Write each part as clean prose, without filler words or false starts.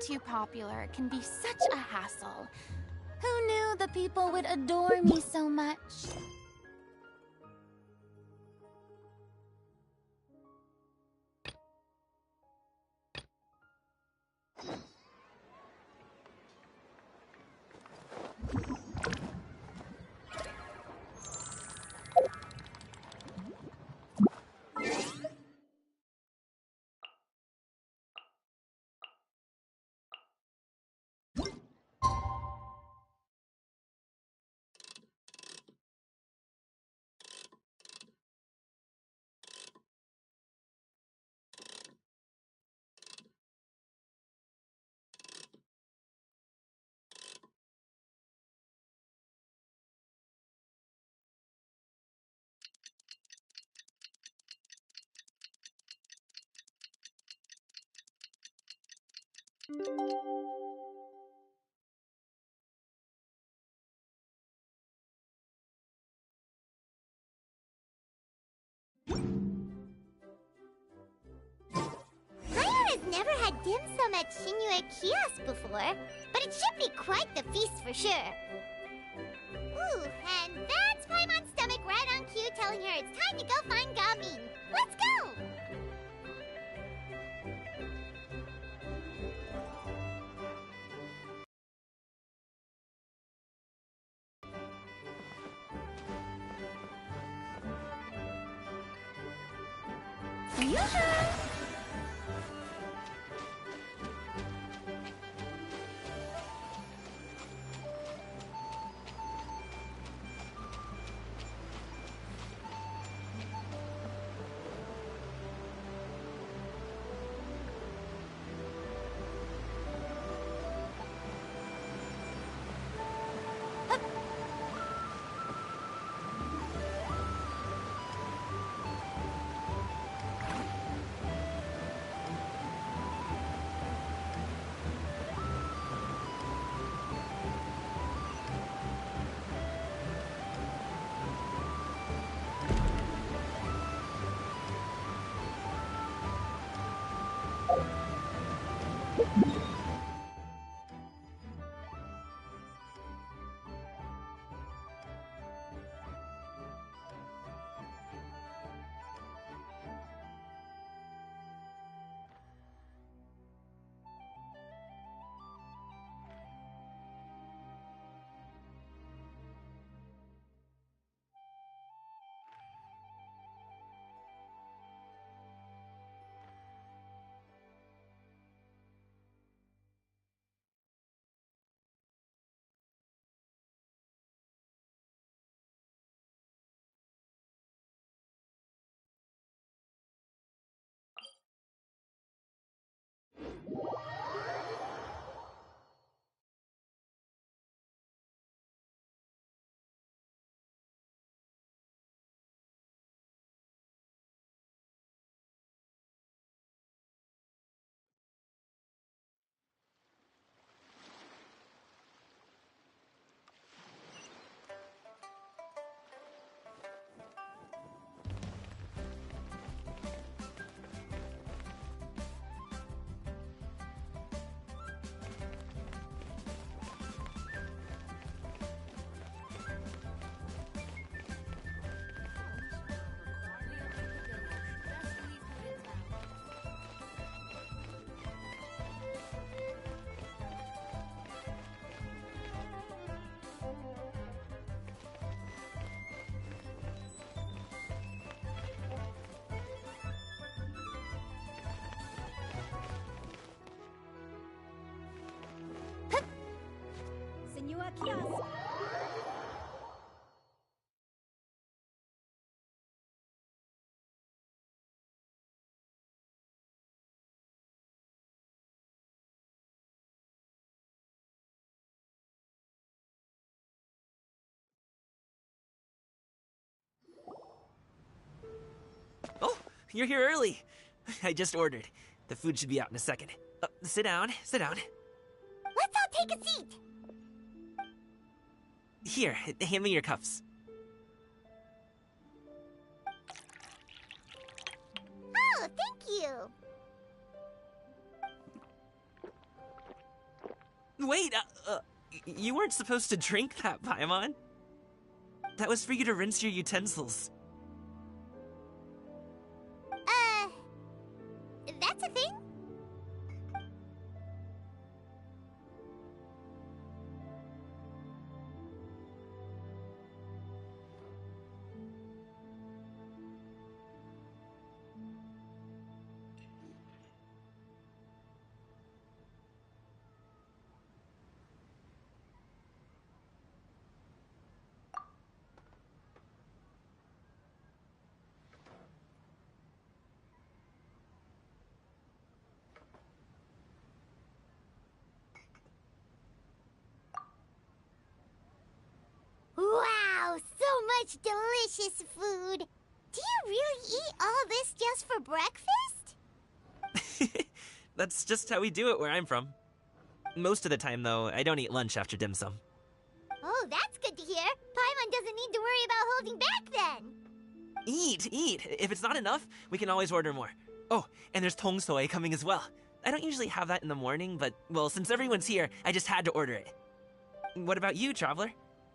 too popular can be such a hassle. Who knew the people would adore me so much? I've never had dim sum at Liyue kiosk before, but it should be quite the feast for sure. Ooh, and that's Paimon's stomach right on cue telling her it's time to go find Gamin. Let's go! Yoo-hoo! Senua kiosk. Oh, you're here early. I just ordered. The food should be out in a second. Sit down, sit down. Let's all take a seat! Here, hand me your cups. Oh, thank you! Wait, you weren't supposed to drink that, Paimon. That was for you to rinse your utensils. That's a thing? Wow, so much delicious food! Do you really eat all this just for breakfast? That's just how we do it where I'm from. Most of the time, though, I don't eat lunch after dim sum. Oh, that's good to hear. Paimon doesn't need to worry about holding back then. Eat, eat. If it's not enough, we can always order more. Oh, and there's tong soy coming as well. I don't usually have that in the morning, but, well, since everyone's here, I just had to order it. What about you, Traveler?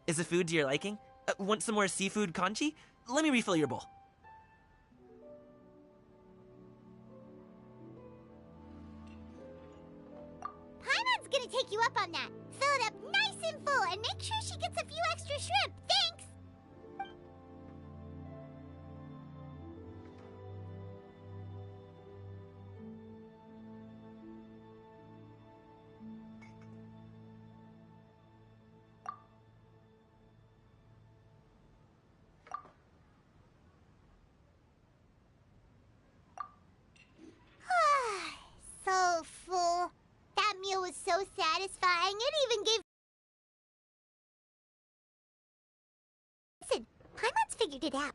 Is the food to your liking? Want some more seafood kanchi? Let me refill your bowl. Paimon's gonna take you up on that. Fill it up nice and full and make sure she gets a few extra shrimp. Thanks! So full. That meal was so satisfying. It even gave... Listen, Paimon's figured it out.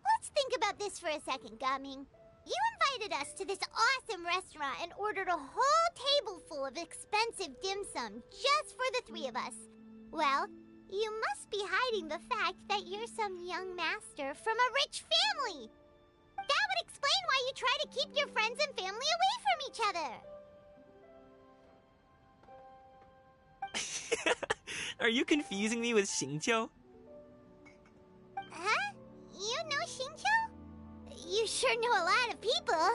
Let's think about this for a second, Gaming. You invited us to this awesome restaurant and ordered a whole table full of expensive dim sum just for the three of us. Well, you must be hiding the fact that you're some young master from a rich family. That would explain why you try to keep your friends and family away from each other. Are you confusing me with Xingqiu? Huh? You know Xingqiu? You sure know a lot of people.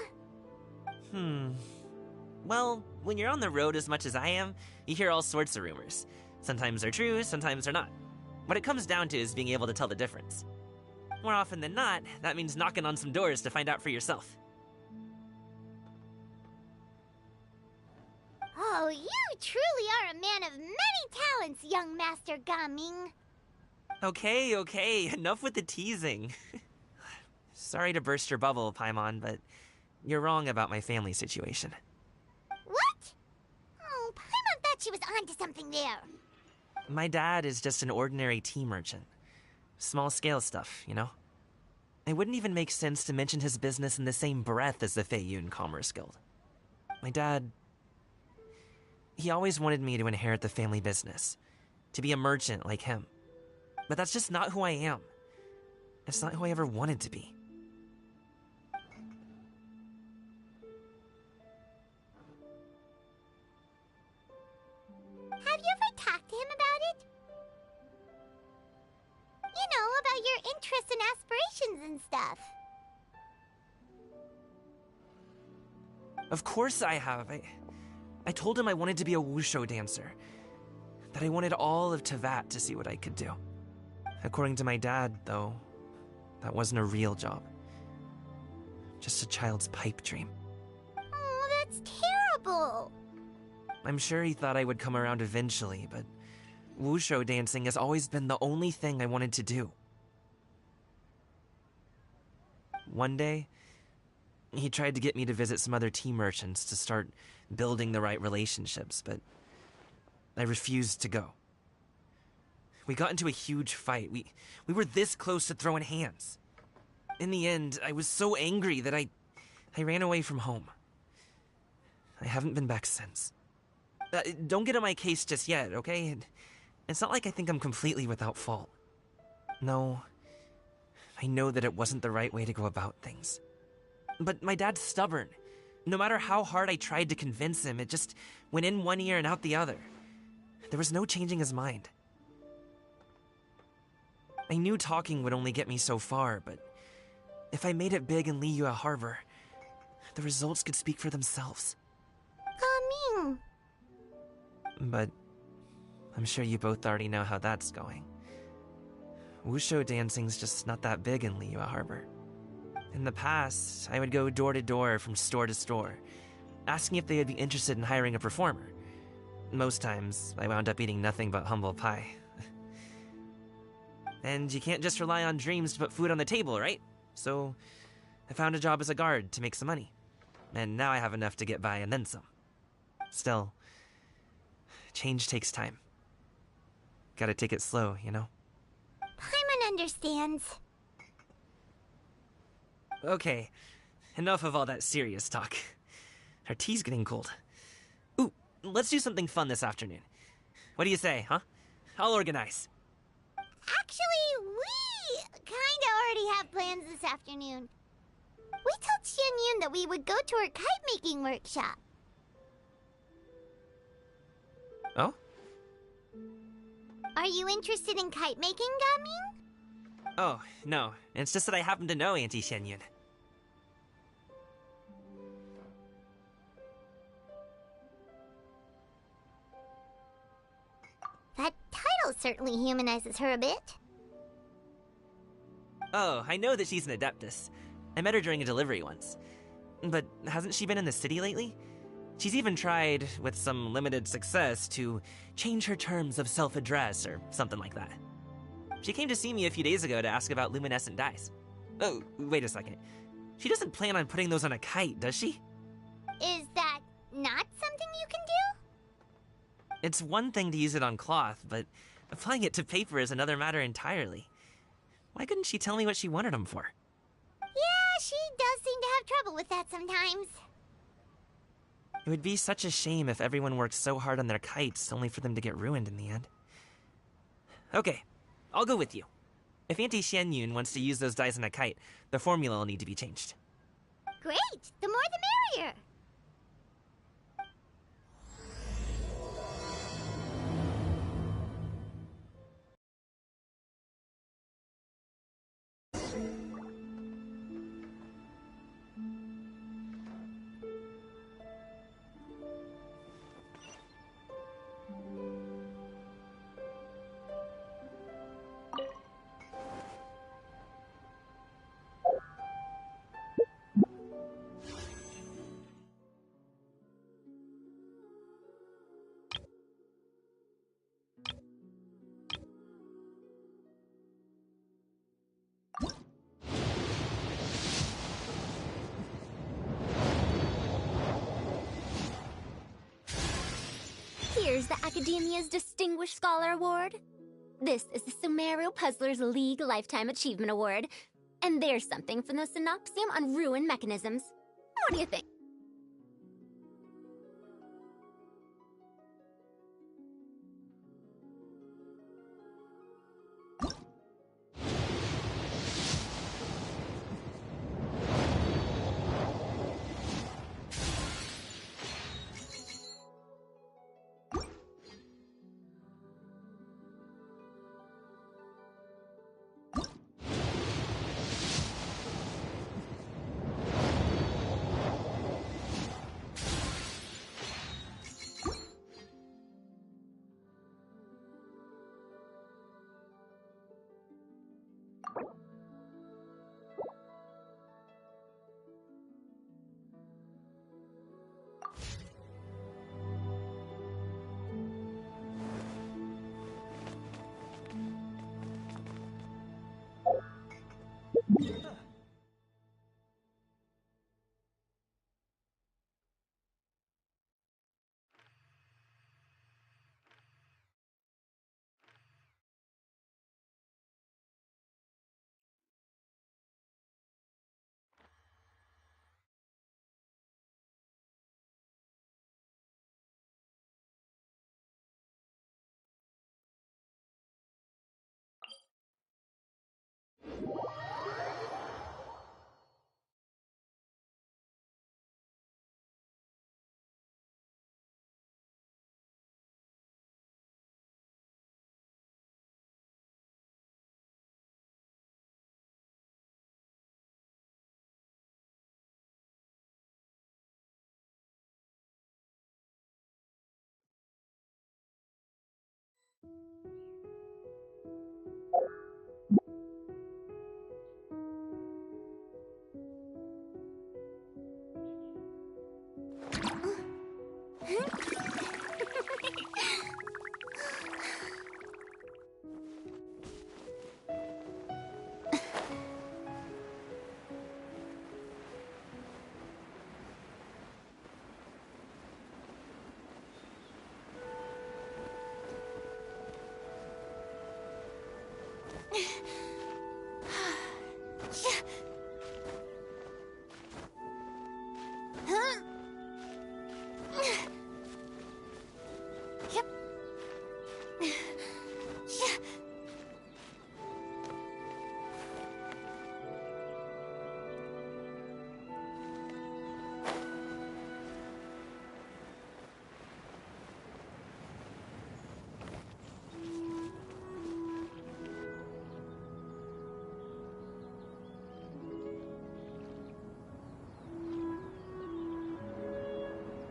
Well, when you're on the road as much as I am, you hear all sorts of rumors. Sometimes they're true, sometimes they're not. What it comes down to is being able to tell the difference. More often than not, that means knocking on some doors to find out for yourself. Oh, you truly are a man of many talents, young Master Gaming. Okay, enough with the teasing. Sorry to burst your bubble, Paimon, but you're wrong about my family situation. What? Oh, Paimon thought she was onto something there. My dad is just an ordinary tea merchant. Small-scale stuff, you know? It wouldn't even make sense to mention his business in the same breath as the Feiyun Commerce Guild. My dad... he always wanted me to inherit the family business, to be a merchant like him. But that's just not who I am. It's not who I ever wanted to be. Have you ever talked to him about it? You know, about your interests and aspirations and stuff. Of course I have. I told him I wanted to be a wushu dancer. That I wanted all of Tevat to see what I could do. According to my dad, though, that wasn't a real job. Just a child's pipe dream. Oh, that's terrible. I'm sure he thought I would come around eventually, but wushu dancing has always been the only thing I wanted to do. One day, he tried to get me to visit some other tea merchants to start building the right relationships, but I refused to go. We got into a huge fight. We were this close to throwing hands. In the end, I was so angry that I ran away from home. I haven't been back since. Don't get on my case just yet, okay? It's not like I think I'm completely without fault. No, I know that it wasn't the right way to go about things. But my dad's stubborn. No matter how hard I tried to convince him, it just went in one ear and out the other. There was no changing his mind. I knew talking would only get me so far, but if I made it big in Liyue Harbor, the results could speak for themselves. Ming. But I'm sure you both already know how that's going. Wushu dancing's just not that big in Liyue Harbor. In the past, I would go door to door from store to store, asking if they would be interested in hiring a performer. Most times, I wound up eating nothing but humble pie. And you can't just rely on dreams to put food on the table, right? So, I found a job as a guard to make some money. And now I have enough to get by and then some. Still, change takes time. Gotta take it slow, you know? Paimon understands. Okay, enough of all that serious talk. Our tea's getting cold. Ooh, let's do something fun this afternoon. What do you say, huh? I'll organize. Actually, we kinda already have plans this afternoon. We told Xianyun that we would go to her kite-making workshop. Oh? Are you interested in kite-making, Gaming? Oh, no. It's just that I happen to know Auntie Xianyun. That title certainly humanizes her a bit. Oh, I know that she's an Adeptus. I met her during a delivery once. But hasn't she been in the city lately? She's even tried, with some limited success, to change her terms of self-address or something like that. She came to see me a few days ago to ask about luminescent dyes. Oh, wait a second. She doesn't plan on putting those on a kite, does she? Is that not something you can do? It's one thing to use it on cloth, but applying it to paper is another matter entirely. Why couldn't she tell me what she wanted them for? Yeah, she does seem to have trouble with that sometimes. It would be such a shame if everyone worked so hard on their kites only for them to get ruined in the end. Okay, I'll go with you. If Auntie Xianyun wants to use those dyes on a kite, the formula will need to be changed. Great! The more the merrier! Here's the Academia's Distinguished Scholar Award. This is the Sumeru Puzzlers League Lifetime Achievement Award. And there's something from the Synopsium on Ruin Mechanisms. What do you think?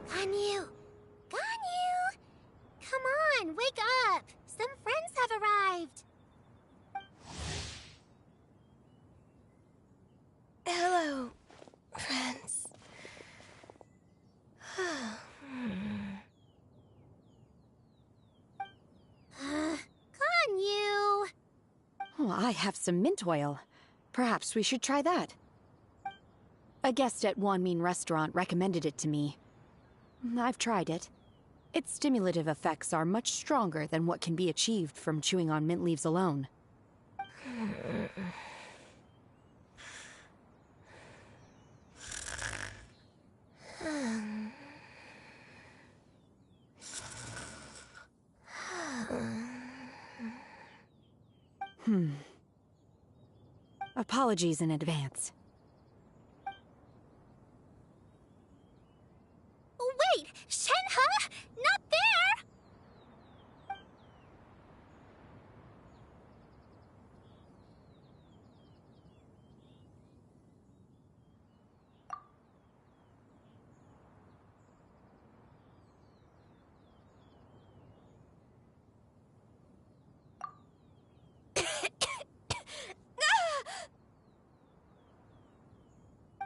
Ganyu! Ganyu! Come on, wake up! Some friends have arrived! Hello, friends. Ganyu! Oh, I have some mint oil. Perhaps we should try that. A guest at Wanmin Restaurant recommended it to me. I've tried it. Its stimulative effects are much stronger than what can be achieved from chewing on mint leaves alone. Apologies in advance. Wait! Shenhe? Not there!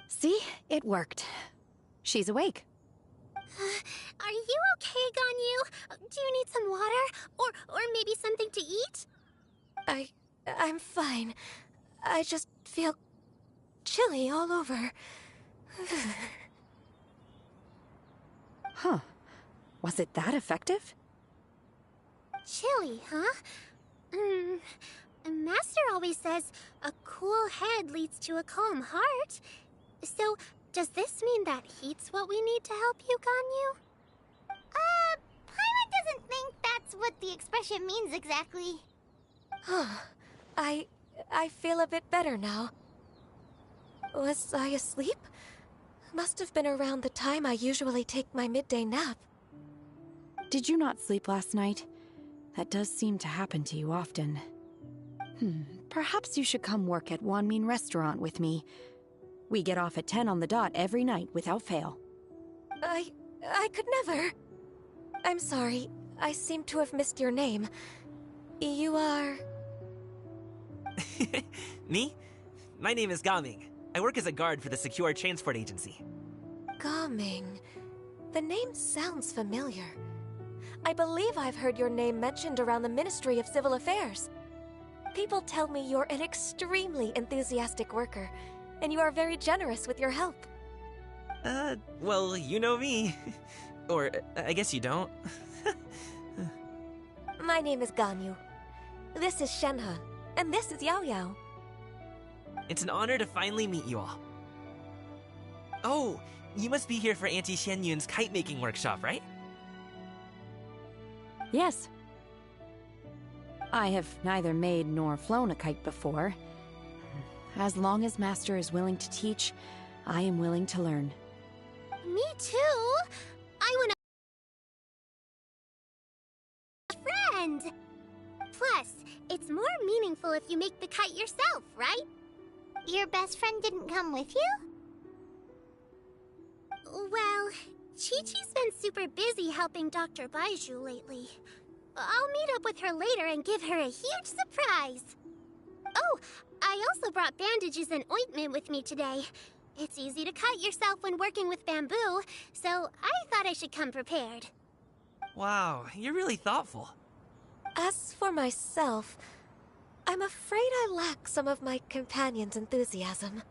See? It worked. She's awake. Are you okay, Ganyu? Do you need some water? Or maybe something to eat? I'm fine. I just feel chilly all over. Huh. Was it that effective? Chilly, huh? Master always says a cool head leads to a calm heart. So, does this mean that heat's what we need to help you, Ganyu? Paimon doesn't think that's what the expression means exactly. I feel a bit better now. Was I asleep? Must have been around the time I usually take my midday nap. Did you not sleep last night? That does seem to happen to you often. Perhaps you should come work at Wanmin Restaurant with me. We get off at 10 on the dot every night without fail. I could never. I'm sorry. I seem to have missed your name. You are... Me? My name is Gaming. I work as a guard for the Secure Transport Agency. Gaming. The name sounds familiar. I believe I've heard your name mentioned around the Ministry of Civil Affairs. People tell me you're an extremely enthusiastic worker, and you are very generous with your help. Well, you know me. Or, I guess you don't. My name is Ganyu. This is Shenhe, and this is Yao Yao. It's an honor to finally meet you all. Oh, you must be here for Auntie Xianyun's kite-making workshop, right? Yes. I have neither made nor flown a kite before. As long as Master is willing to teach, I am willing to learn. Me too. I want a friend. Plus, it's more meaningful if you make the kite yourself, right? Your best friend didn't come with you? Well, Chi-Chi's been super busy helping Dr. Baizhu lately. I'll meet up with her later and give her a huge surprise. Oh, I also brought bandages and ointment with me today. It's easy to cut yourself when working with bamboo, so I thought I should come prepared. Wow, you're really thoughtful. As for myself, I'm afraid I lack some of my companion's enthusiasm.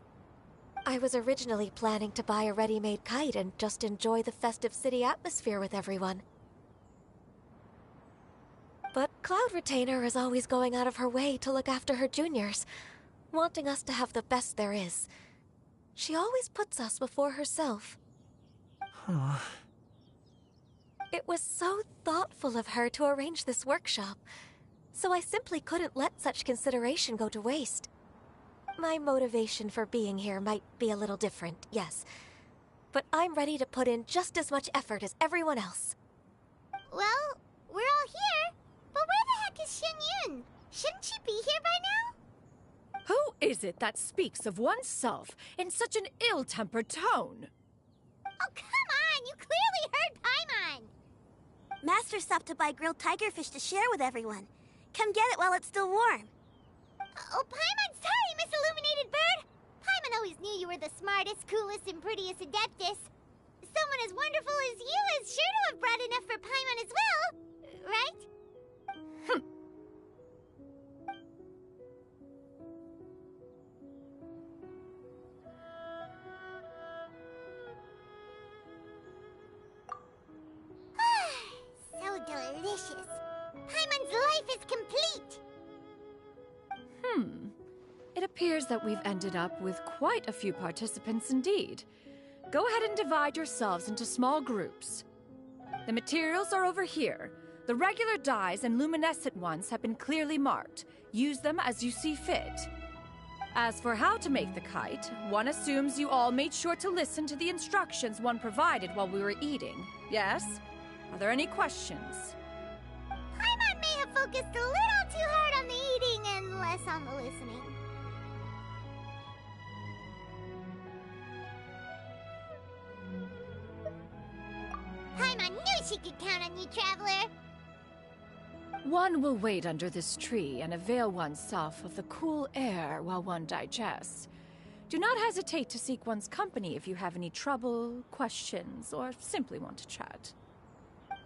I was originally planning to buy a ready-made kite and just enjoy the festive city atmosphere with everyone. But Cloud Retainer is always going out of her way to look after her juniors, wanting us to have the best there is. She always puts us before herself. Huh. It was so thoughtful of her to arrange this workshop, so I simply couldn't let such consideration go to waste. My motivation for being here might be a little different, yes, but I'm ready to put in just as much effort as everyone else. Well, we're all here, but where the heck is Yun? Shouldn't she be here by now? Who is it that speaks of oneself in such an ill-tempered tone? Oh, come on! You clearly heard Paimon! Master stopped to buy grilled tigerfish to share with everyone. Come get it while it's still warm. Oh, Paimon, sorry, Miss Illuminated Bird! Paimon always knew you were the smartest, coolest, and prettiest Adeptus. Someone as wonderful as you is sure to have brought enough for Paimon as well, right? So delicious. Paimon's life is complete. It appears that we've ended up with quite a few participants indeed. Go ahead and divide yourselves into small groups. The materials are over here. The regular dyes and luminescent ones have been clearly marked. Use them as you see fit. As for how to make the kite, one assumes you all made sure to listen to the instructions one provided while we were eating. Yes? Are there any questions? Paimon may have focused a little too hard on the eating and less on the listening. Paimon knew she could count on you, Traveler. One will wait under this tree and avail oneself of the cool air while one digests. Do not hesitate to seek one's company if you have any trouble, questions, or simply want to chat.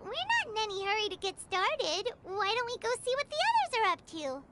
We're not in any hurry to get started. Why don't we go see what the others are up to?